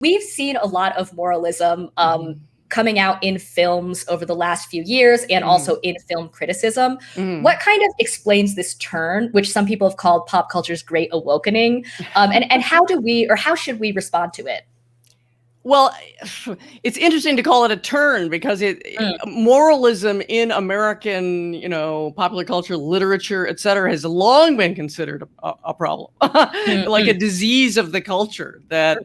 we've seen a lot of moralism coming out in films over the last few years and also in film criticism. What kind of explains this turn, which some people have called pop culture's great awakening? And how should we respond to it? Well, it's interesting to call it a turn because moralism in American, popular culture, literature, et cetera, has long been considered a problem, like a disease of the culture that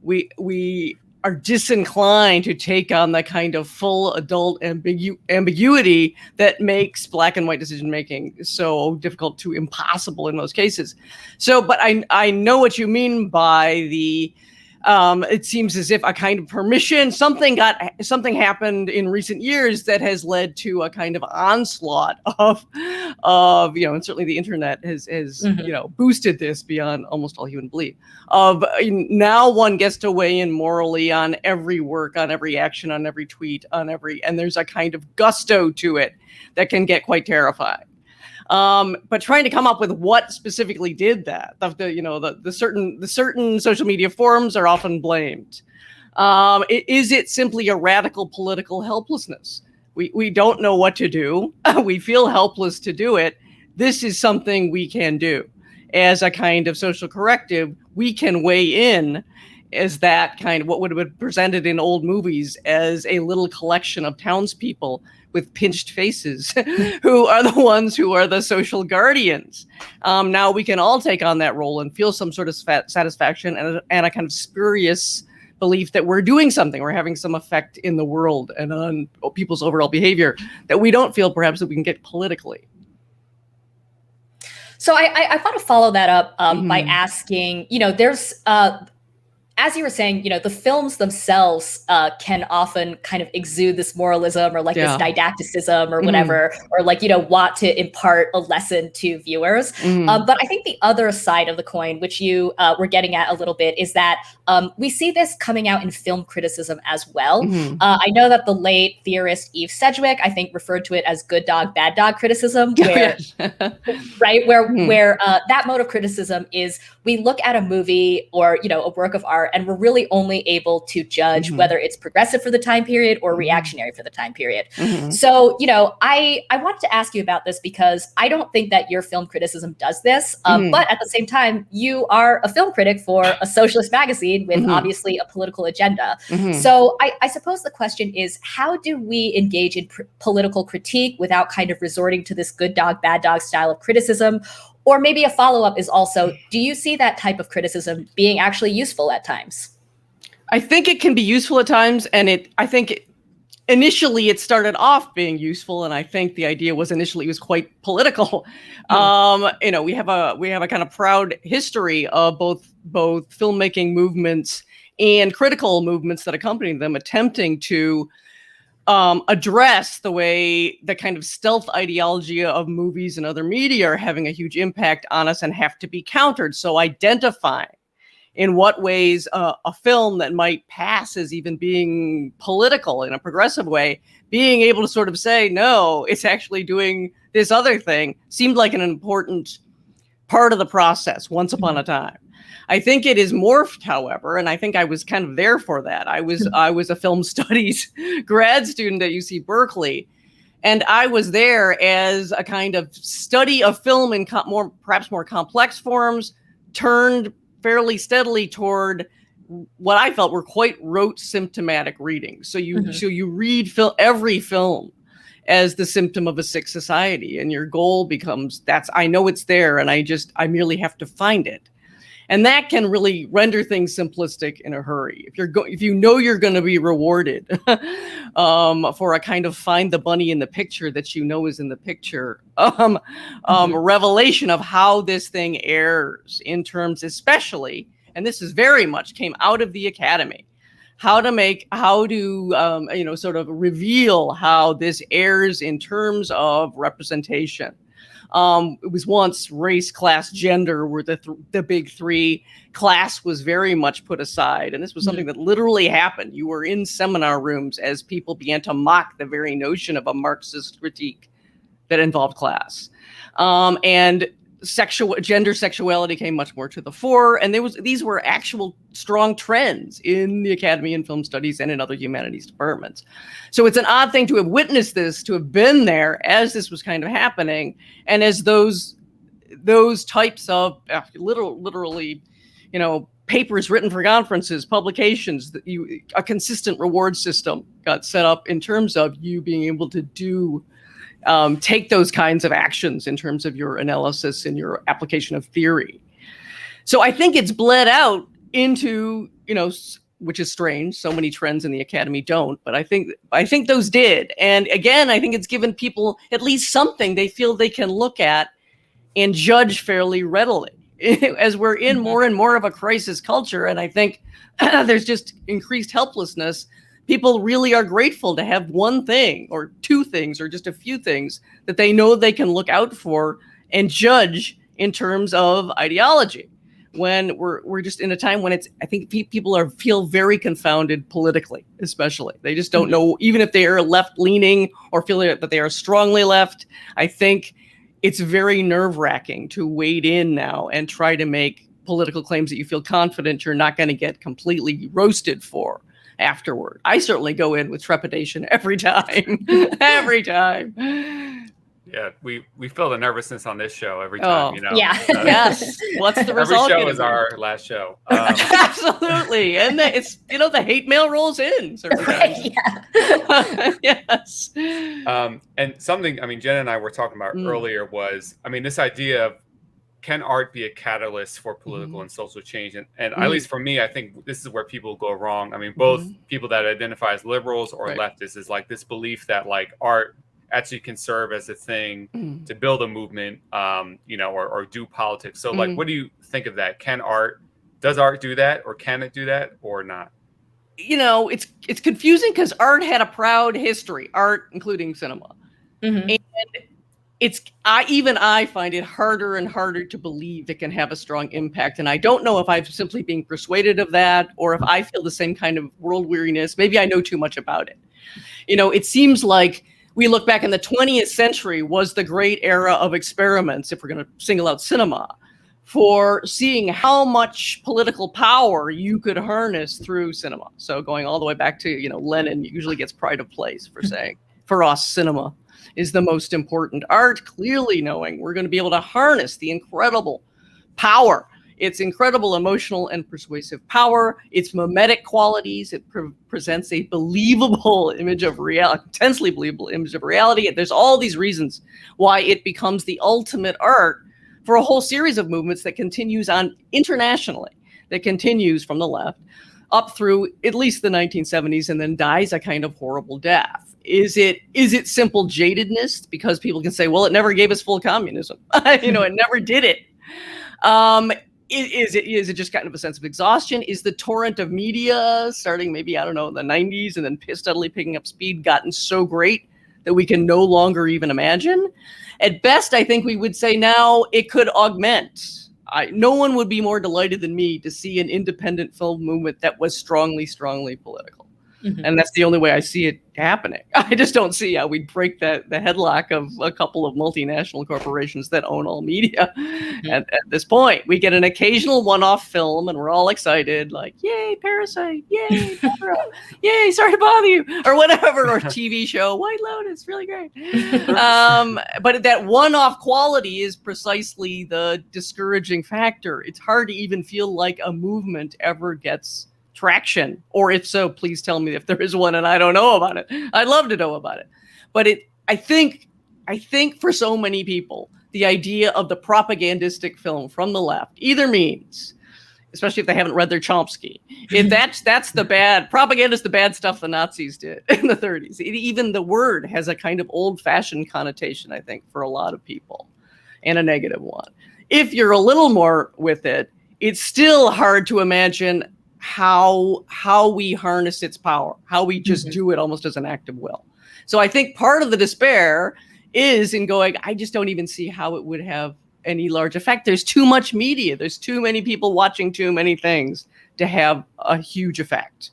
we are disinclined to take on the kind of full adult ambiguity that makes black and white decision making so difficult to impossible in most cases. So, but I know what you mean by the. It seems as if a kind of permission, something happened in recent years that has led to a kind of onslaught of, and certainly the internet has boosted this beyond almost all human belief. Of now one gets to weigh in morally on every work, on every action, on every tweet, and there's a kind of gusto to it that can get quite terrifying. But trying to come up with what specifically did that, the certain social media forums are often blamed. Is it simply a radical political helplessness? We don't know what to do. We feel helpless to do it. This is something we can do as a kind of social corrective. We can weigh in as that kind of what would have been presented in old movies as a little collection of townspeople with pinched faces who are the ones who are the social guardians. Now we can all take on that role and feel some sort of satisfaction and a kind of spurious belief that we're doing something, we're having some effect in the world and on people's overall behavior that we don't feel perhaps that we can get politically. So I want to follow that up by asking, there's as you were saying, the films themselves can often kind of exude this moralism or this didacticism or whatever, or want to impart a lesson to viewers. But I think the other side of the coin, which you were getting at a little bit, is that we see this coming out in film criticism as well. I know that the late theorist Eve Sedgwick, I think, referred to it as good dog, bad dog criticism, where where that mode of criticism is we look at a movie or a work of art, and we're really only able to judge whether it's progressive for the time period or reactionary for the time period. So, I wanted to ask you about this because I don't think that your film criticism does this. But at the same time, you are a film critic for a socialist magazine with obviously a political agenda. So I suppose the question is, how do we engage in political critique without kind of resorting to this good dog, bad dog style of criticism? Or maybe a follow-up is also, do you see that type of criticism being actually useful at times? I think it can be useful at times, and I think initially it started off being useful, and I think the idea was initially it was quite political. We have a kind of proud history of both filmmaking movements and critical movements that accompany them, attempting to address the way the kind of stealth ideology of movies and other media are having a huge impact on us and have to be countered. So identifying in what ways a film that might pass as even being political in a progressive way, being able to sort of say, no, it's actually doing this other thing, seemed like an important part of the process once upon a time. I think it is morphed, however, and I think I was kind of there for that. I was a film studies grad student at UC Berkeley, and I was there as a kind of study of film in perhaps more complex forms, turned fairly steadily toward what I felt were quite rote symptomatic readings. So you read every film as the symptom of a sick society, and your goal becomes I know it's there, and I merely have to find it. And that can really render things simplistic in a hurry. If you know you're going to be rewarded for a kind of find the bunny in the picture that is in the picture, revelation of how this thing airs in terms, especially, and this is very much came out of the academy, how to sort of reveal how this airs in terms of representation. It was once race, class, gender were the big three. Class was very much put aside. And this was something that literally happened. You were in seminar rooms as people began to mock the very notion of a Marxist critique that involved class. And gender sexuality came much more to the fore, and these were actual strong trends in the Academy in Film Studies and in other humanities departments. So it's an odd thing to have witnessed this, to have been there as this was kind of happening, and as those types of literally, papers written for conferences, publications, a consistent reward system got set up in terms of you being able to take those kinds of actions in terms of your analysis and your application of theory. So I think it's bled out into, which is strange. So many trends in the Academy don't, but I think those did. And again, I think it's given people at least something they feel they can look at and judge fairly readily. As we're in more and more of a crisis culture, and I think there's just increased helplessness, people really are grateful to have one thing or two things or just a few things that they know they can look out for and judge in terms of ideology. When we're just in a time when I think people feel very confounded politically, especially. They just don't know, even if they are left-leaning or feel that they are strongly left. I think it's very nerve-wracking to wade in now and try to make political claims that you feel confident you're not going to get completely roasted for afterward. I certainly go in with trepidation every time. Every time. Yeah, we feel the nervousness on this show every time, Yeah. Yes. What's the result? Every show is our last show. Absolutely. And it's, the hate mail rolls in. Right, yeah. Yes. And something, Jen and I were talking about earlier was, this idea of, can art be a catalyst for political and social change? And at least for me, I think this is where people go wrong. Both people that identify as liberals or leftists is like this belief that like art actually can serve as a thing to build a movement, or do politics. So like, what do you think of that? Does art do that, or can it do that or not? It's confusing because art had a proud history, art, including cinema. And I find it harder and harder to believe it can have a strong impact. And I don't know if I'm simply being persuaded of that, or if I feel the same kind of world weariness. Maybe I know too much about it. It seems like we look back in the 20th century was the great era of experiments, if we're going to single out cinema, for seeing how much political power you could harness through cinema. So going all the way back to, Lenin usually gets pride of place for saying, for us, cinema is the most important art, clearly knowing we're going to be able to harness the incredible power, its incredible emotional and persuasive power, its mimetic qualities. It presents a believable image of reality, intensely believable image of reality. There's all these reasons why it becomes the ultimate art for a whole series of movements that continues on internationally, that continues from the left up through at least the 1970s and then dies a kind of horrible death. Is it simple jadedness because people can say, well, it never gave us full communism. It never did it. Is it just kind of a sense of exhaustion? Is the torrent of media starting maybe, in the 90s and then steadily picking up speed gotten so great that we can no longer even imagine? At best, I think we would say now it could augment. No one would be more delighted than me to see an independent film movement that was strongly, strongly political. And that's the only way I see it happening. I just don't see how we'd break the headlock of a couple of multinational corporations that own all media. At this point, we get an occasional one-off film and we're all excited, like, yay, Parasite, yay, yay, sorry to bother you, or whatever, or TV show, White Lotus, really great. But that one-off quality is precisely the discouraging factor. It's hard to even feel like a movement ever gets traction, or if so, please tell me if there is one and I don't know about it. I'd love to know about it. But I think for so many people, the idea of the propagandistic film from the left either means, especially if they haven't read their Chomsky, if that's the bad propaganda, is the bad stuff the Nazis did in the 30s. Even the word has a kind of old-fashioned connotation, I think, for a lot of people, and a negative one. If you're a little more with it, it's still hard to imagine how we harness its power, how we just do it almost as an act of will. So I think part of the despair is in going, I just don't even see how it would have any large effect. There's too much media. There's too many people watching too many things to have a huge effect.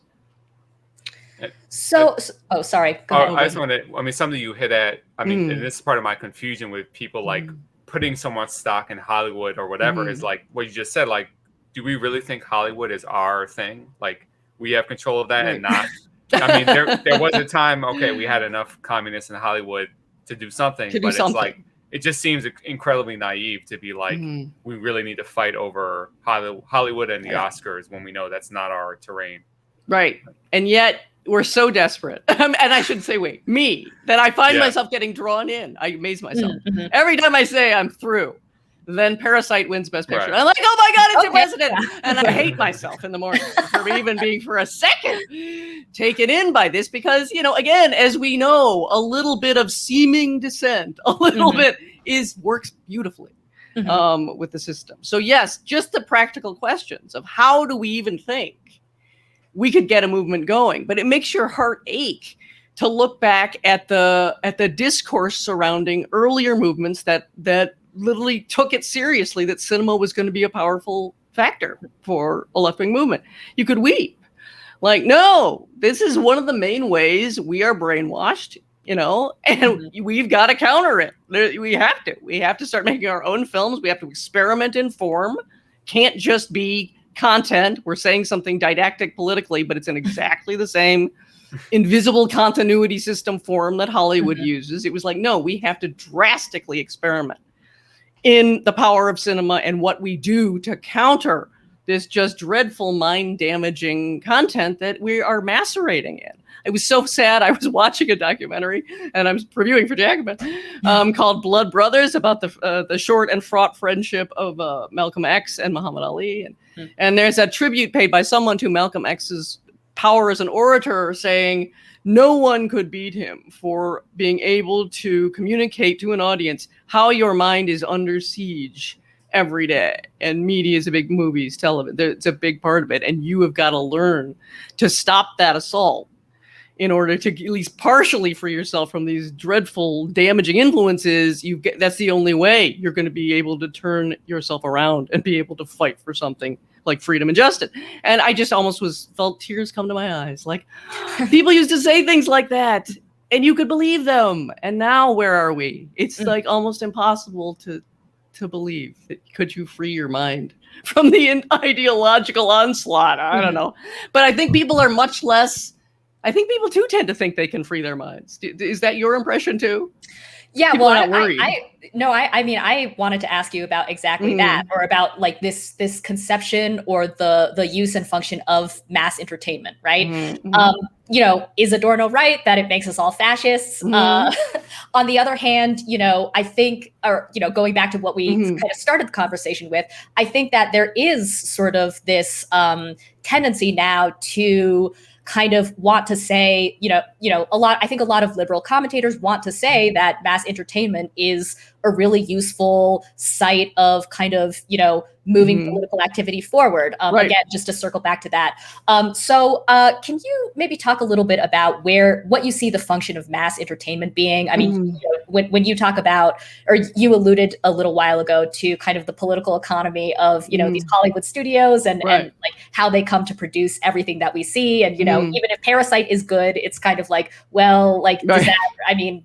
Sorry. Go ahead. I just wanted, something you hit at, and this is part of my confusion with people like putting so much stock in Hollywood or whatever is like what you just said. Like, do we really think Hollywood is our thing? Like, we have control of that and not. I mean, there was a time, okay, we had enough communists in Hollywood to do something, it's like, it just seems incredibly naive to be like, we really need to fight over Hollywood and the Oscars when we know that's not our terrain. Right. And yet we're so desperate. And I should say, that I find myself getting drawn in. I amaze myself. Every time I say I'm through, then Parasite wins Best Picture. Right. I'm like, oh my God, it's your president. And I hate myself in the morning for even being for a second taken in by this because, again, as we know, a little bit of seeming dissent, a little bit works beautifully with the system. So yes, just the practical questions of how do we even think we could get a movement going, but it makes your heart ache to look back at the discourse surrounding earlier movements that literally took it seriously that cinema was going to be a powerful factor for a left-wing movement. You could weep. Like, no, this is one of the main ways we are brainwashed, and we've got to counter it. We have to start making our own films. We have to experiment in form. Can't just be content. We're saying something didactic politically, but it's in exactly the same invisible continuity system form that Hollywood uses. It was like, no, we have to drastically experiment in the power of cinema and what we do to counter this just dreadful mind-damaging content that we are macerating in. It was so sad. I was watching a documentary, and I'm reviewing for Jacobin, called Blood Brothers, about the short and fraught friendship of Malcolm X and Muhammad Ali. And there's a tribute paid by someone to Malcolm X's power as an orator, saying no one could beat him for being able to communicate to an audience how your mind is under siege every day. And media is a big, movies, television, it's a big part of it. And you have got to learn to stop that assault in order to at least partially free yourself from these dreadful, damaging influences. That's the only way you're going to be able to turn yourself around and be able to fight for something like freedom and justice. And I just almost felt tears come to my eyes. Like, people used to say things like that and you could believe them. And now where are we? It's like almost impossible to believe that. Could you free your mind from the ideological onslaught? I don't know. But I think people are much less, I think people too tend to think they can free their minds. Is that your impression too? Yeah, people well, are not worried. I mean, I wanted to ask you about exactly that, or about like this conception or the use and function of mass entertainment, right? Is Adorno right that it makes us all fascists? On the other hand, I think, or going back to what we kind of started the conversation with, I think that there is sort of this tendency now to kind of want to say, I think a lot of liberal commentators want to say that mass entertainment is a really useful site of kind of, moving political activity forward. Again, just to circle back to that. So can you maybe talk a little bit about what you see the function of mass entertainment being? I mean, when you talk about, or you alluded a little while ago to kind of the political economy of, these Hollywood studios and like how they come to produce everything that we see. And, even if Parasite is good, it's kind of like, well, like,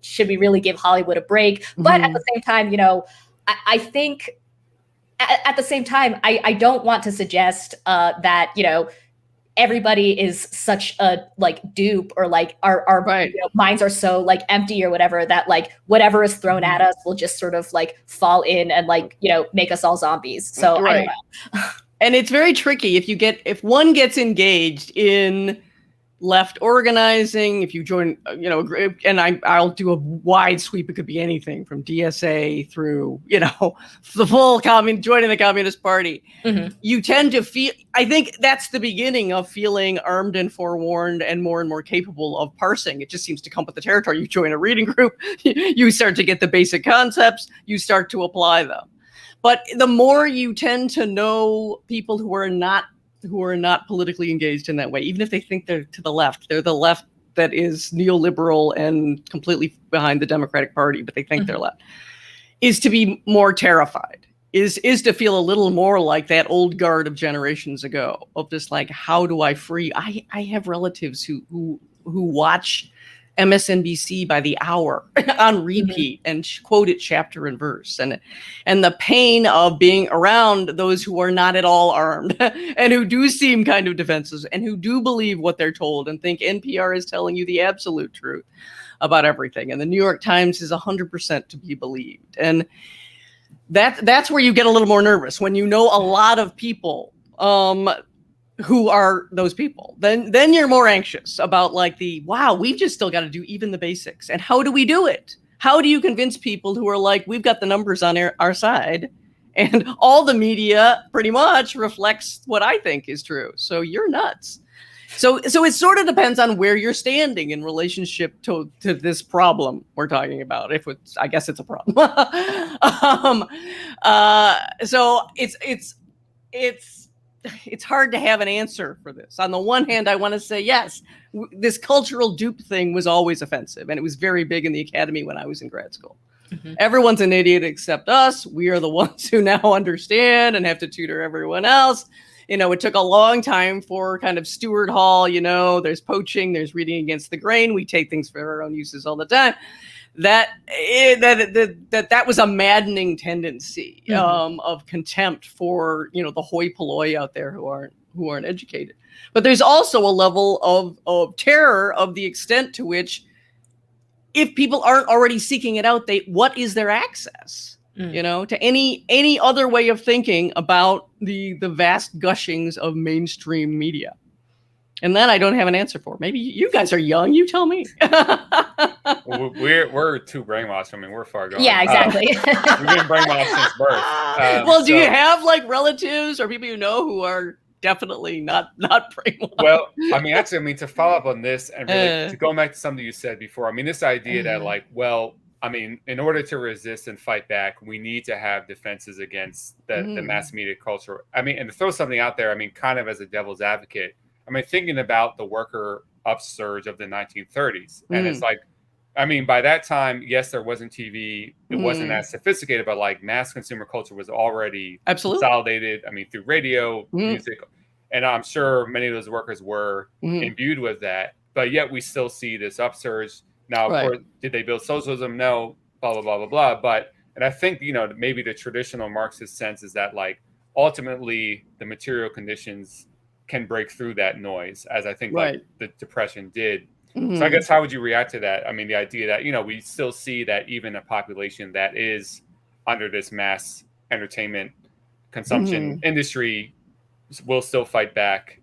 should we really give Hollywood a break? But at the same time, I think at the same time, I don't want to suggest that, everybody is such a like dupe, or like our minds are so like empty or whatever, that like whatever is thrown at us will just sort of like fall in and like, make us all zombies. So I don't know. And it's very tricky if one gets engaged in left organizing, if you join, a group, and I'll do a wide sweep. It could be anything from DSA through, the full joining the Communist Party. You tend to feel, I think that's the beginning of feeling armed and forewarned and more capable of parsing. It just seems to come with the territory. You join a reading group, you start to get the basic concepts, you start to apply them. But the more you tend to know people who are not politically engaged in that way, even if they think they're to the left, they're the left that is neoliberal and completely behind the Democratic Party, but they think they're left, is to be more terrified, is to feel a little more like that old guard of generations ago, of just like, how do I free? I have relatives who watch MSNBC by the hour on repeat and quote it chapter and verse. And the pain of being around those who are not at all armed and who do seem kind of defensive and who do believe what they're told and think NPR is telling you the absolute truth about everything. And the New York Times is 100% to be believed. And that's where you get a little more nervous when you know a lot of people who are those people. Then you're more anxious about like wow, we've just still got to do even the basics. And how do we do it? How do you convince people who are like, we've got the numbers on our side and all the media pretty much reflects what I think is true. So you're nuts. So it sort of depends on where you're standing in relationship to this problem we're talking about. I guess it's a problem. So it's hard to have an answer for this. On the one hand, I want to say, yes, this cultural dupe thing was always offensive. And it was very big in the academy when I was in grad school. Mm-hmm. Everyone's an idiot except us. We are the ones who now understand and have to tutor everyone else. It took a long time for kind of Stuart Hall, there's poaching, there's reading against the grain. We take things for our own uses all the time. That was a maddening tendency of contempt for, the hoi polloi out there who aren't educated. But there's also a level of terror of the extent to which if people aren't already seeking it out, what is their access? To any other way of thinking about the vast gushings of mainstream media. And that I don't have an answer for. Maybe you guys are young. You tell me. We're too brainwashed. I mean, we're far gone. Yeah, exactly. We've been brainwashed since birth. Well, do you have like relatives or people you know who are definitely not brainwashed? Well, to follow up on this and really to go back to something you said before. This idea that in order to resist and fight back, we need to have defenses against the mass media culture. And to throw something out there, kind of as a devil's advocate, thinking about the worker upsurge of the 1930s. And it's like, by that time, yes, there wasn't TV. It wasn't as sophisticated, but like mass consumer culture was already consolidated. Through radio, music. And I'm sure many of those workers were imbued with that. But yet we still see this upsurge. Now, of course, did they build socialism? No, blah, blah, blah, blah, blah. But, and I think, maybe the traditional Marxist sense is that like, ultimately the material conditions can break through that noise, as I think like the Depression did. So I guess how would you react to that? The idea that, we still see that even a population that is under this mass entertainment consumption industry will still fight back,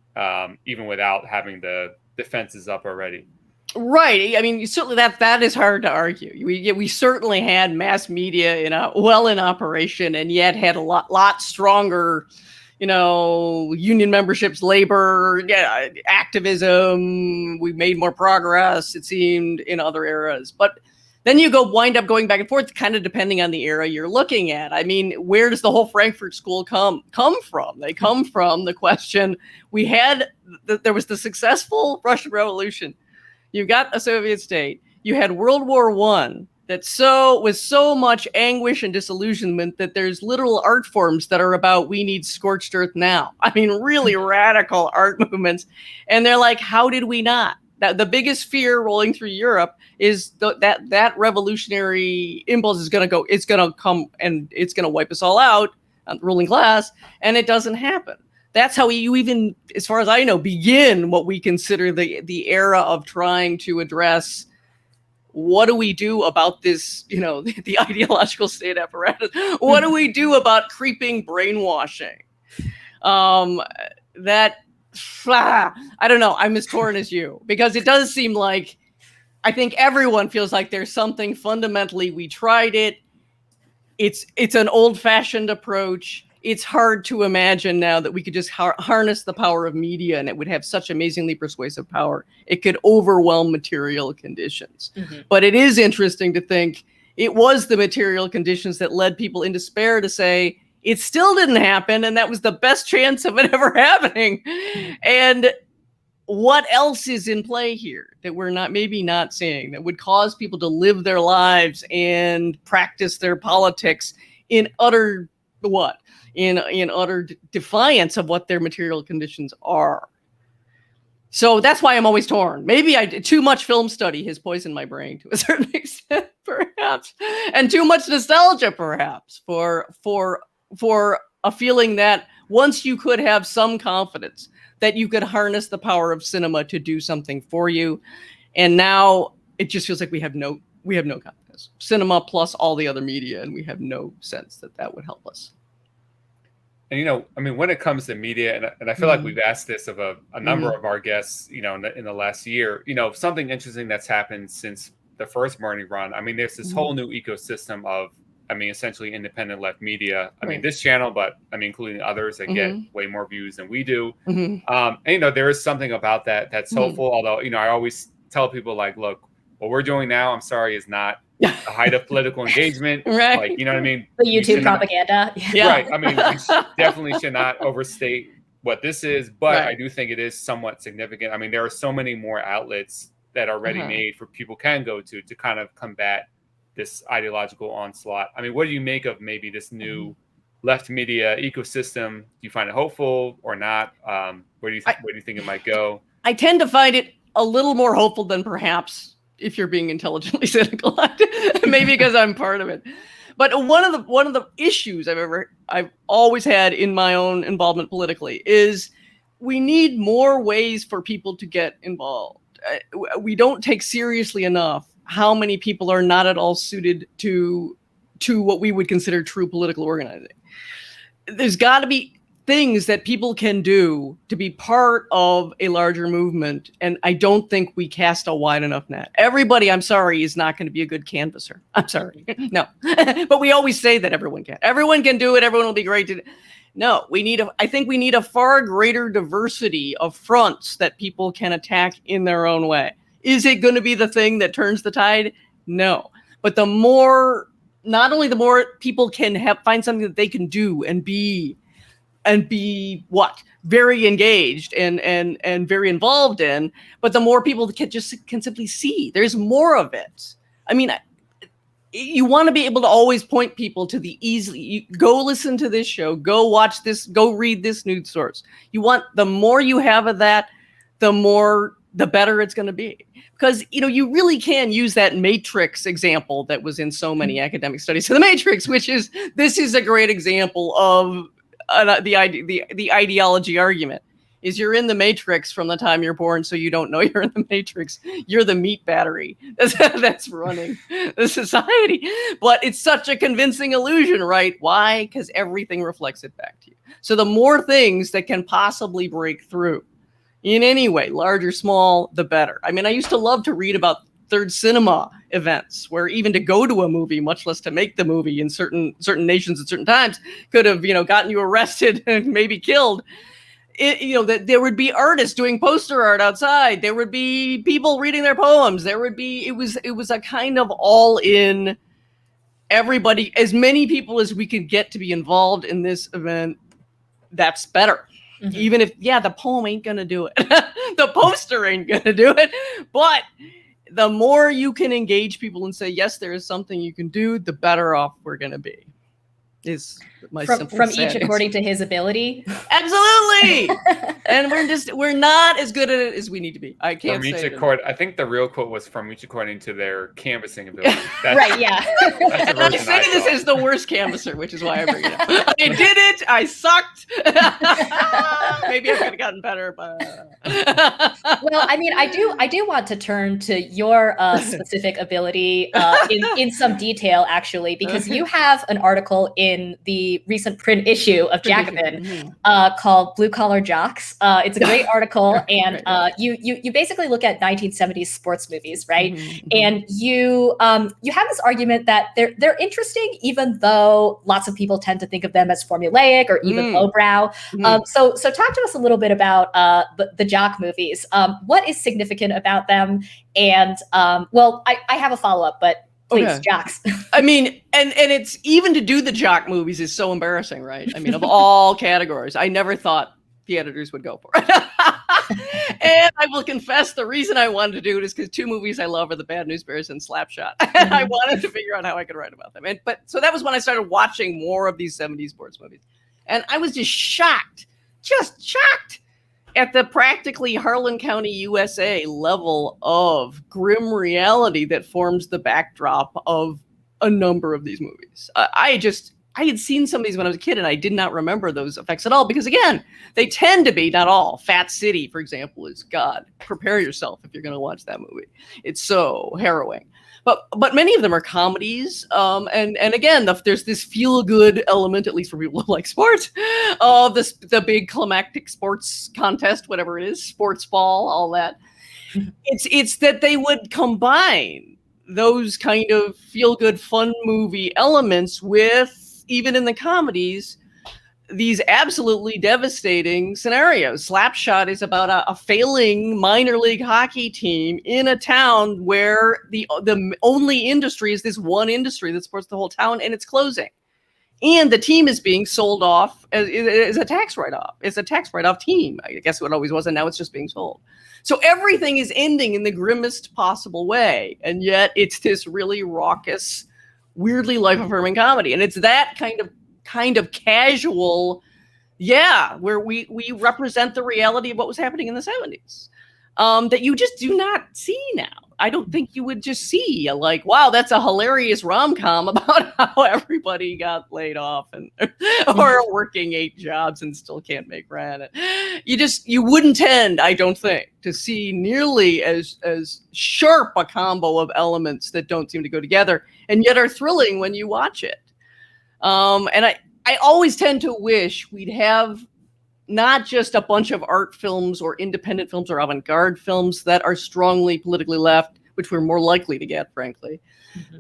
even without having the defenses up already. Right. Certainly that is hard to argue. We certainly had mass media in operation, and yet had a lot stronger, union memberships, labor, activism. We made more progress, it seemed, in other eras. But then you wind up going back and forth, kind of depending on the era you're looking at. Where does the whole Frankfurt School come from? They come from the question there was the successful Russian Revolution. You got a Soviet state. You had World War I that was so much anguish and disillusionment that there's literal art forms that are about we need scorched earth now. Really radical art movements. And they're like, how did we not? The biggest fear rolling through Europe is that revolutionary impulse is going to come and it's going to wipe us all out, the ruling class, and it doesn't happen. That's how you even, as far as I know, begin what we consider the era of trying to address what do we do about this, the ideological state apparatus? What do we do about creeping brainwashing? I don't know. I'm as torn as you, because it does seem like I think everyone feels like there's something fundamentally, we tried it. It's an old-fashioned approach. It's hard to imagine now that we could just harness the power of media and it would have such amazingly persuasive power. It could overwhelm material conditions. But it is interesting to think it was the material conditions that led people in despair to say, it still didn't happen, and that was the best chance of it ever happening. And what else is in play here that we're maybe not seeing that would cause people to live their lives and practice their politics in utter utter defiance of what their material conditions are? So that's why I'm always torn. Maybe too much film study has poisoned my brain to a certain extent, perhaps, and too much nostalgia, perhaps, for a feeling that once you could have some confidence that you could harness the power of cinema to do something for you, and now it just feels like we have no confidence. Cinema plus all the other media, and we have no sense that would help us. And, when it comes to media, and I feel like we've asked this of a number of our guests, in the last year, something interesting that's happened since the first Bernie run. I mean, there's this whole new ecosystem of, essentially independent left media. This channel, but including others that get way more views than we do. And, there is something about that's hopeful. Although, I always tell people like, look, what we're doing now, I'm sorry, is not the height of political engagement. Right. Like, you know what I mean? The YouTube propaganda. Yeah. Right. We definitely should not overstate what this is, but I do think it is somewhat significant. There are so many more outlets that are ready-made for people can go to kind of combat this ideological onslaught. What do you make of maybe this new left media ecosystem? Do you find it hopeful or not? Where do you think it might go? I tend to find it a little more hopeful than perhaps if you're being intelligently cynical, maybe because I'm part of it. But one of the issues I've always had in my own involvement politically is we need more ways for people to get involved. We don't take seriously enough how many people are not at all suited to what we would consider true political organizing. There's got to be things that people can do to be part of a larger movement, and I don't think we cast a wide enough net. Everybody, I'm sorry, is not going to be a good canvasser. I'm sorry. No. But we always say that everyone can. Everyone can do it. Everyone will be great to No, I think we need a far greater diversity of fronts that people can attack in their own way. Is it going to be the thing that turns the tide? No. But not only the more people can find something that they can do and be very engaged and very involved in, but the more people can simply see there's more of it. You want to be able to always point people to go listen to this show, go watch this, go read this news source. The more you have of that, the better it's going to be. Because, you really can use that Matrix example that was in so many academic studies. So the Matrix, this is a great example of the ideology argument. Is you're in the Matrix from the time you're born, so you don't know you're in the Matrix. You're the meat battery that's running the society. But it's such a convincing illusion, right? Why? Because everything reflects it back to you. So the more things that can possibly break through in any way, large or small, the better. I used to love to read about third cinema events where even to go to a movie, much less to make the movie in certain nations at certain times, could have, gotten you arrested and maybe killed. That there would be artists doing poster art outside. There would be people reading their poems. It was a kind of all in, everybody, as many people as we could get to be involved in this event. That's better. Mm-hmm. Even if, the poem ain't going to do it. The poster ain't going to do it. But the more you can engage people and say, yes, there is something you can do, the better off we're going to be. Is my simple from each according to his ability. Absolutely. And we're not as good at it as we need to be. I can't say it. I think the real quote was from each according to their canvassing ability. Right, yeah. And I say this as the worst canvasser, which is why I bring it up. I did it. I sucked. Maybe I could have gotten better, but well, I do want to turn to your specific ability in some detail, actually, because you have an article in the recent print issue of Jacobin called Blue Collar Jocks. It's a great article, and you basically look at 1970s sports movies, right? Mm-hmm. And you have this argument that they're interesting, even though lots of people tend to think of them as formulaic or even lowbrow. So talk to us a little bit about the Jock movies. What is significant about them? And I have a follow-up, but please, okay. Jocks. And it's even to do the Jock movies is so embarrassing, right? Of all categories, I never thought the editors would go for it. And I will confess the reason I wanted to do it is because two movies I love are The Bad News Bears and Slapshot. And I wanted to figure out how I could write about them. So that was when I started watching more of these 70s sports movies. And I was just shocked. at the practically Harlan County, USA level of grim reality that forms the backdrop of a number of these movies. I had seen some of these when I was a kid, and I did not remember those effects at all because, again, they tend to be, not all. Fat City, for example, is God. Prepare yourself if you're going to watch that movie. It's so harrowing. But many of them are comedies, and again, there's this feel-good element, at least for people who like sports, of the big climactic sports contest, whatever it is, sports ball, all that. It's that they would combine those kind of feel-good, fun movie elements with, even in the comedies, these absolutely devastating scenarios. Slapshot is about a failing minor league hockey team in a town where the only industry is this one industry that supports the whole town, and it's closing. And the team is being sold off as a tax write-off. It's a tax write-off team. I guess what it always was, and now it's just being sold. So everything is ending in the grimmest possible way, and yet it's this really raucous, weirdly life-affirming comedy. And it's that kind of casual, where we represent the reality of what was happening in the 70s, that you just do not see now. I don't think you would just see like, wow, that's a hilarious rom-com about how everybody got laid off and or working 8 jobs and still can't make rent. You wouldn't tend, I don't think, to see nearly as sharp a combo of elements that don't seem to go together and yet are thrilling when you watch it. And I always tend to wish we'd have not just a bunch of art films or independent films or avant-garde films that are strongly politically left, which we're more likely to get, frankly,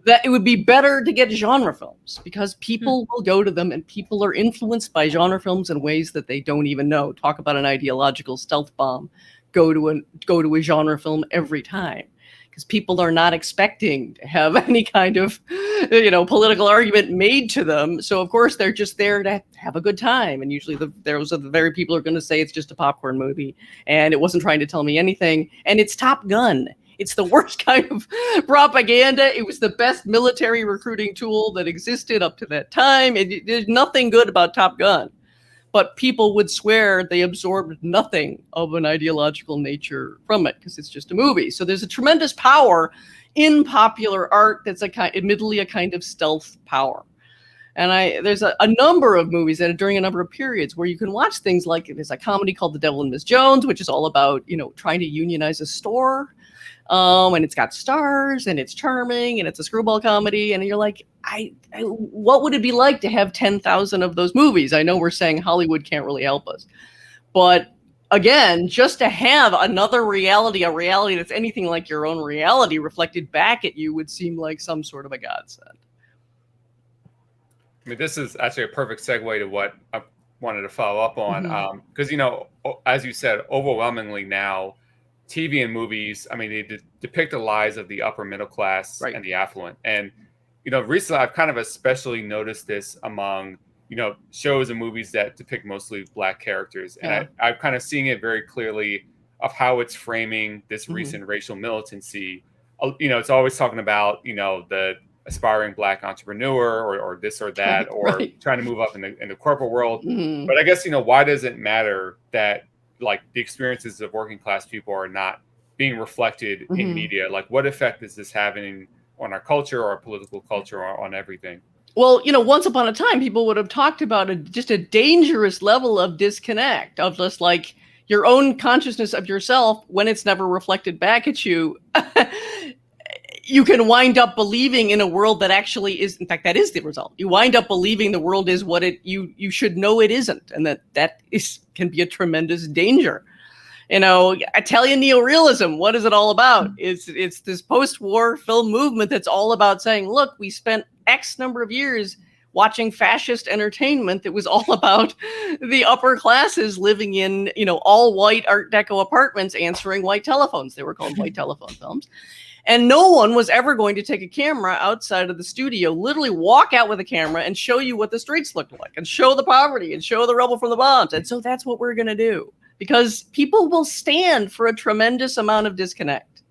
that it would be better to get genre films because people will go to them and people are influenced by genre films in ways that they don't even know. Talk about an ideological stealth bomb. Go to a genre film every time. Because people are not expecting to have any kind of, political argument made to them. So, of course, they're just there to have a good time. And usually those are the very people who are going to say it's just a popcorn movie and it wasn't trying to tell me anything. And it's Top Gun. It's the worst kind of propaganda. It was the best military recruiting tool that existed up to that time. There's nothing good about Top Gun. But people would swear they absorbed nothing of an ideological nature from it because it's just a movie. So there's a tremendous power in popular art that's admittedly a kind of stealth power. And there's a number of movies that are during a number of periods where you can watch things like there's a comedy called The Devil and Miss Jones, which is all about, trying to unionize a store. And it's got stars and it's charming and it's a screwball comedy. And you're like, what would it be like to have 10,000 of those movies? I know we're saying Hollywood can't really help us. But again, just to have another reality, a reality that's anything like your own reality reflected back at you would seem like some sort of a godsend. I mean, this is actually a perfect segue to what I wanted to follow up on. Because, as you said, overwhelmingly now, TV and movies, I mean, they depict the lives of the upper middle class and the affluent. And, recently I've kind of especially noticed this among, shows and movies that depict mostly Black characters. And I'm kind of seeing it very clearly of how it's framing this recent racial militancy. It's always talking about, the aspiring Black entrepreneur or this or that, or trying to move up in the corporate world. But I guess, why does it matter that like the experiences of working class people are not being reflected in media? Like what effect is this having on our culture or our political culture or on everything? Well, once upon a time, people would have talked about just a dangerous level of disconnect of just like your own consciousness of yourself when it's never reflected back at you. You can wind up believing in a world that actually is, in fact, that is the result. You wind up believing the world is what you should know it isn't, and that can be a tremendous danger. Italian neorealism, what is it all about? It's this post-war film movement that's all about saying, look, we spent X number of years watching fascist entertainment that was all about the upper classes living in, all white Art Deco apartments answering white telephones. They were called white telephone films. And no one was ever going to take a camera outside of the studio, literally walk out with a camera and show you what the streets looked like and show the poverty and show the rubble from the bombs. And so that's what we're going to do because people will stand for a tremendous amount of disconnect.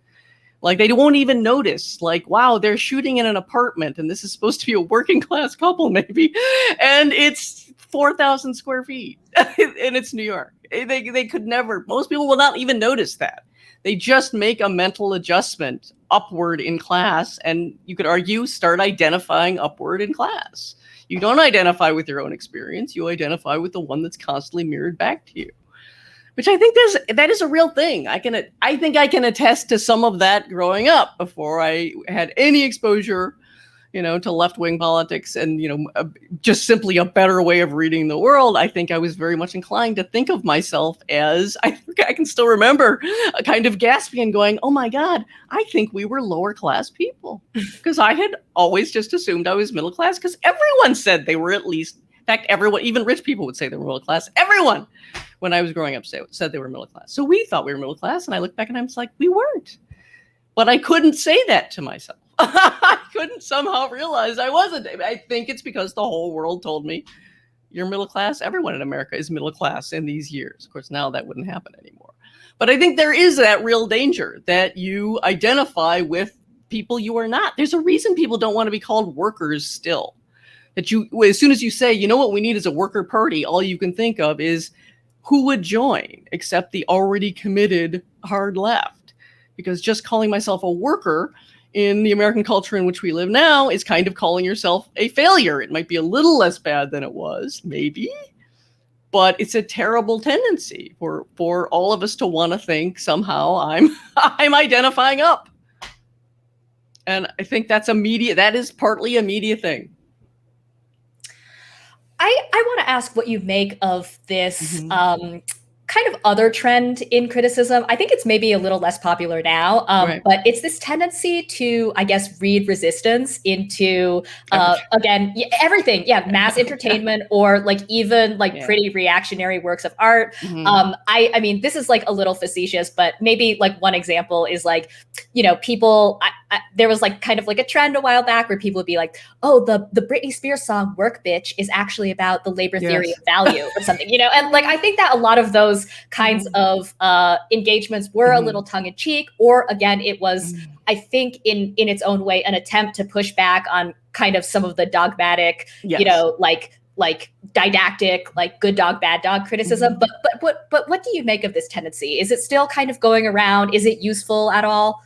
Like they won't even notice like, wow, they're shooting in an apartment and this is supposed to be a working class couple maybe. And it's 4,000 square feet and it's New York. They could never, most people will not even notice that. They just make a mental adjustment upward in class, and you could argue start identifying upward in class. You don't identify with your own experience. You identify with the one that's constantly mirrored back to you, which I think that is a real thing. I think I can attest to some of that growing up before I had any exposure, to left-wing politics and, just simply a better way of reading the world. I think I was very much inclined to think of myself as, I can still remember a kind of gasping and going, oh my God, I think we were lower class people. Because I had always just assumed I was middle class because everyone said they were at least, in fact, everyone, even rich people would say they were middle class. Everyone, when I was growing up, said they were middle class. So we thought we were middle class. And I look back and I was like, we weren't. But I couldn't say that to myself. I couldn't somehow realize I wasn't. I think it's because the whole world told me you're middle class. Everyone in America is middle class in these years. Of course, now that wouldn't happen anymore. But I think there is that real danger that you identify with people you are not. There's a reason people don't want to be called workers still. That as soon as you say, what we need is a worker party, all you can think of is who would join except the already committed hard left. Because just calling myself a worker in the American culture in which we live now is kind of calling yourself a failure. It might be a little less bad than it was, maybe, but it's a terrible tendency for all of us to want to think somehow I'm identifying up. And I think that is partly a media thing. I want to ask what you make of this kind of other trend in criticism. I think it's maybe a little less popular now, right. But it's this tendency to, I guess, read resistance into, again, everything. Yeah, mass entertainment or even pretty reactionary works of art. Mm-hmm. I mean, this is a little facetious, but maybe one example is people, there was kind of a trend a while back where people would be like, oh, the Britney Spears song Work Bitch is actually about the labor theory of value or something, and I think that a lot of those kinds of engagements were a little tongue-in-cheek, or again, it was, I think in its own way, an attempt to push back on kind of some of the dogmatic, didactic, good dog, bad dog criticism. But what do you make of this tendency? Is it still kind of going around? Is it useful at all?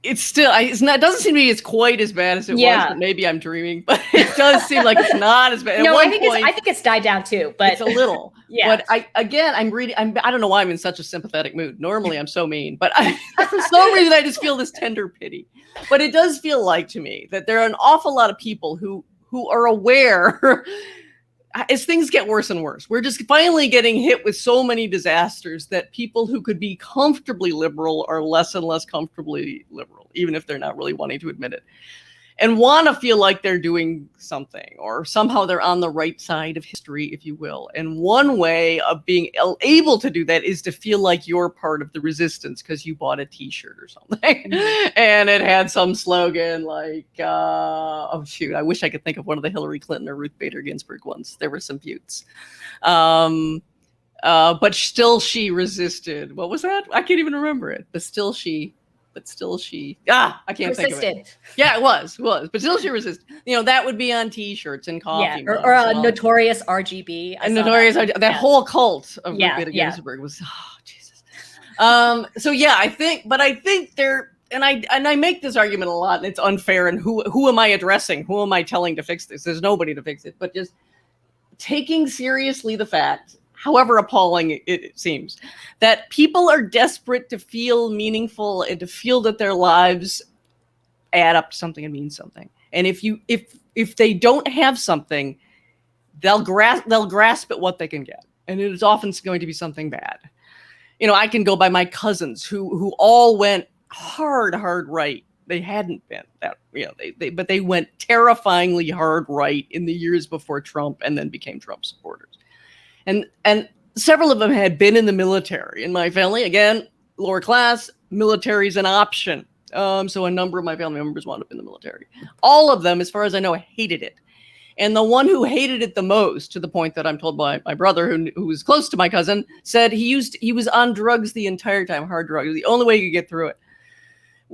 It doesn't seem to me it's quite as bad as it was, but maybe I'm dreaming, but it does seem like it's not as bad. No, I think it's died down too, but it's a little. But I'm reading, I don't know why I'm in such a sympathetic mood. Normally I'm so mean, but for some reason I just feel this tender pity. But it does feel like to me that there are an awful lot of people who are aware as things get worse and worse. We're just finally getting hit with so many disasters that people who could be comfortably liberal are less and less comfortably liberal, even if they're not really wanting to admit it, and want to feel like they're doing something or somehow they're on the right side of history, if you will. And one way of being able to do that is to feel like you're part of the resistance because you bought a t-shirt or something and it had some slogan like, oh shoot, I wish I could think of one of the Hillary Clinton or Ruth Bader Ginsburg ones. There were some feuds. But still she resisted. What was that? I can't even remember it. But still she, I can't think of it. Yeah, it was. But still she resisted. That would be on t-shirts and coffee. Yeah, or a notorious RGB. That whole cult of Ruth Bader Ginsburg was, oh, Jesus. So yeah, I think there, and I make this argument a lot, and it's unfair, and who am I addressing? Who am I telling to fix this? There's nobody to fix it, but just taking seriously the fact, however appalling it seems, that people are desperate to feel meaningful and to feel that their lives add up to something and mean something. And if they don't have something, they'll grasp at what they can get, and it is often going to be something bad. I can go by my cousins who all went hard right. They hadn't been that, but they went terrifyingly hard right in the years before Trump, and then became Trump supporters. And several of them had been in the military. In my family, again, lower class, military is an option. So a number of my family members wound up in the military. All of them, as far as I know, hated it. And the one who hated it the most, to the point that I'm told by my brother, who was close to my cousin, said he was on drugs the entire time, hard drugs. The only way you could get through it.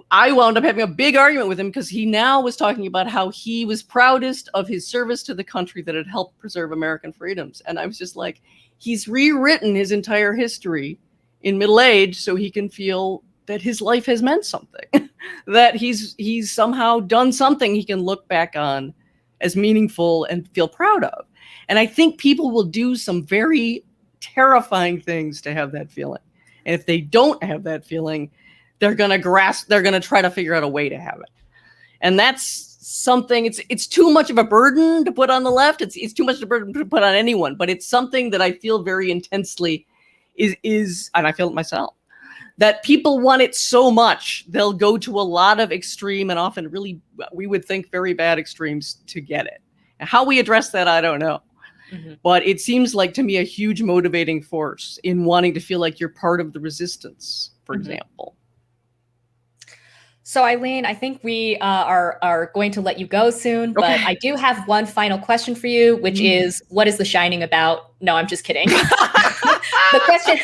I wound up having a big argument with him because he now was talking about how he was proudest of his service to the country that had helped preserve American freedoms. And I was just like, he's rewritten his entire history in middle age so he can feel that his life has meant something, that he's somehow done something he can look back on as meaningful and feel proud of. And I think people will do some very terrifying things to have that feeling. And if they don't have that feeling, they're going to try to figure out a way to have it. And that's something, it's too much of a burden to put on the left. It's too much of a burden to put on anyone, but it's something that I feel very intensely is, and I feel it myself, that people want it so much, they'll go to a lot of extreme and often really, we would think, very bad extremes to get it. And how we address that, I don't know. Mm-hmm. But it seems like to me a huge motivating force in wanting to feel like you're part of the resistance, for example. So Eileen, I think we are going to let you go soon, but I do have one final question for you, which is, what is The Shining about? No, I'm just kidding. The question,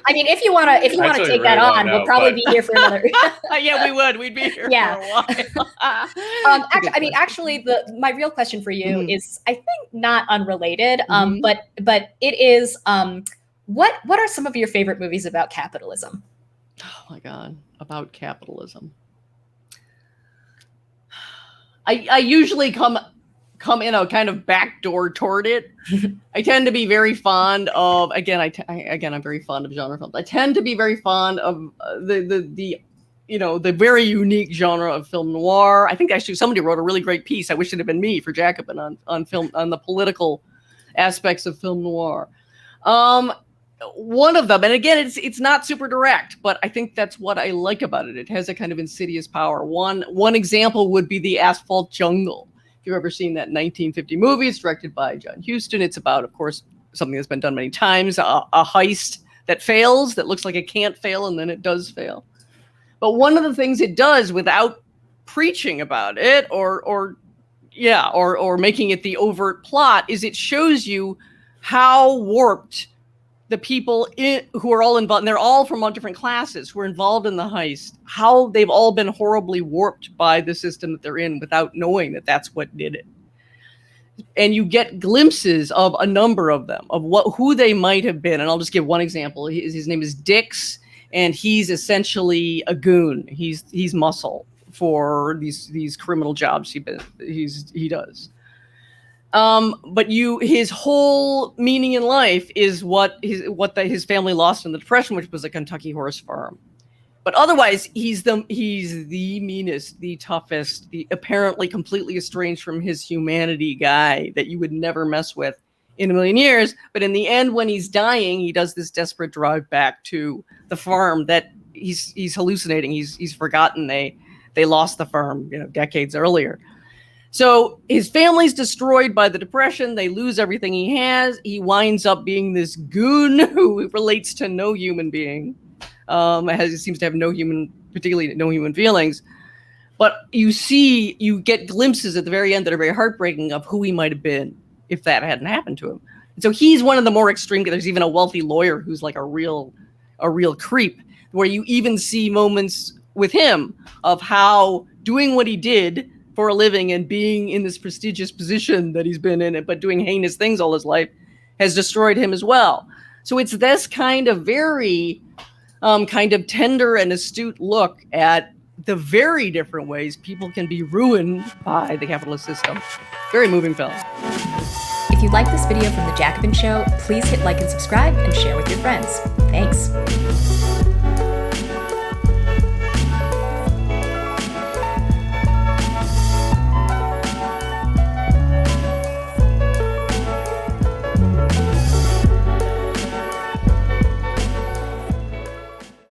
I mean, if you want to take really that on, we'll probably be here for another. Yeah, we would. We'd be here for a while. Actually, my real question for you is, I think, not unrelated, but it is, what are some of your favorite movies about capitalism? Oh my God, about capitalism. I usually come in a kind of backdoor toward it. I tend to be very fond of, I'm very fond of genre films. I tend to be very fond of the very unique genre of film noir. I think actually somebody wrote a really great piece. I wish it had been me, for Jacobin, on the political aspects of film noir. One of them, and again, it's not super direct, but I think that's what I like about it. It has a kind of insidious power. One example would be The Asphalt Jungle. If you've ever seen that 1950 movie, it's directed by John Huston. It's about, of course, something that's been done many times, a heist that fails, that looks like it can't fail, and then it does fail. But one of the things it does, without preaching about it or making it the overt plot, is it shows you how warped the people who are all involved, and they're all from all different classes who are involved in the heist, how they've all been horribly warped by the system that they're in without knowing that that's what did it. And you get glimpses of a number of them, of who they might have been. And I'll just give one example. His name is Dix, and he's essentially a goon. He's muscle for these criminal jobs he does. But his whole meaning in life is what his family lost in the Depression, which was a Kentucky horse farm. But otherwise, he's the meanest, the toughest, the apparently completely estranged from his humanity guy that you would never mess with in a million years. But in the end, when he's dying, he does this desperate drive back to the farm that he's hallucinating. He's forgotten they lost the farm, decades earlier. So his family's destroyed by the Depression. They lose everything he has. He winds up being this goon who relates to no human being. Seems to have particularly no human feelings. But you get glimpses at the very end that are very heartbreaking of who he might have been if that hadn't happened to him. And so he's one of the more extreme. There's even a wealthy lawyer who's like a real creep, where you even see moments with him of how doing what he did for a living and being in this prestigious position that he's been in, but doing heinous things all his life, has destroyed him as well. So it's this kind of very kind of tender and astute look at the very different ways people can be ruined by the capitalist system. Very moving film. If you like this video from The Jacobin Show, please hit like and subscribe and share with your friends. Thanks.